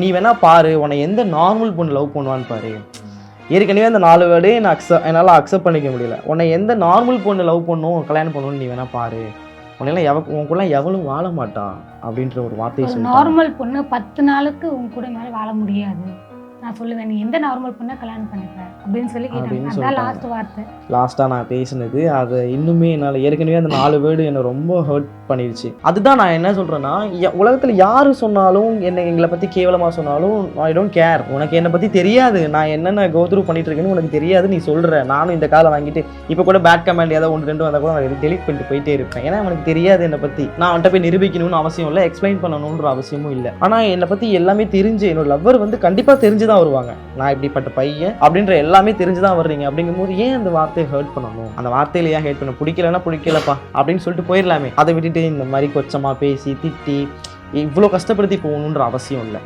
நீ வேணா பாரு, உன்னை எந்த நார்மல் பொண்ணு லவ் பண்ணுவான்னு பாரு. ஏற்கனவே அந்த 4 வேர்டே என்னால் அக்செப்ட் பண்ணிக்க முடியல. உன்னை எந்த நார்மல் பொண்ணு லவ் பண்ணும், கல்யாணம் பண்ணணும்னு நீ வேணா பாரு. உன்னெல்லாம் உன் கூட எவளும் வாழ மாட்டா அப்படின்ற ஒரு வார்த்தையை சொல்லிட்டாங்க. நார்மல் பொண்ணு 10 நாளுக்கு உன் கூட மேலே வாழ முடியாது. நான் சொல்லுவேன், நீ எந்த நார்மல் பொண்ணை கல்யாணம் பண்ணிப்ப அப்படின்னு சொல்லி கேட்டாங்க. அதான் லாஸ்ட் வார்த்தை. லாஸ்ட்டாக நான் பேசினது அதை இன்னுமே என்னால் ஏற்கனவே அந்த 4 வேர்டு என்னை ரொம்ப ஹர்ட் பண்ணிடுச்சு. அதுதான் நான் என்ன சொல்கிறேன்னா, உலகத்தில் யார் சொன்னாலும் எங்களை பற்றி கேவலமாக சொன்னாலும் ஐ டோன்ட் கேர். உனக்கு என்னை பற்றி தெரியாது, நான் என்னென்ன கோத்ரூ பண்ணிட்டு இருக்கேன்னு உனக்கு தெரியாது. நீ சொல்கிற நானும் இந்த காலை வாங்கிட்டு இப்போ கூட பேட் கமெண்ட் ஏதாவது 1 2 வந்தால் கூட நான் டெலிட் பண்ணிட்டு போயிட்டே இருப்பேன். ஏன்னா எனக்கு தெரியாது என்னை பற்றி. நான் அவன்கிட்ட போய் நிரூபிக்கணும்னு அவசியம் இல்லை, எக்ஸ்பிளைன் பண்ணணுன்ற அவசியமும் இல்லை. ஆனால் என்னை பற்றி எல்லாமே தெரிஞ்சு என்னோட லவ்வர் கண்டிப்பாக தெரிஞ்சு தான் வருவாங்க. நான் இப்படிப்பட்ட பையன் அப்படின்ற எல்லாமே தெரிஞ்சுதான் வர்றீங்க. அப்படிங்கும்போது ஏன் அந்த வார்த்தையை ஹர்ட் பண்ணணும்? அந்த வார்த்தையில ஏன் ஹர்ட் பண்ண? பிடிக்கலன்னா பிடிக்கலப்பா அப்படின்னு சொல்லிட்டு போயிடலாமே. அதை விட்டுட்டு இந்த மாதிரி கொச்சமா பேசி திட்டி இவ்வளோ கஷ்டப்படுத்தி போகணுன்ற அவசியம் இல்லை.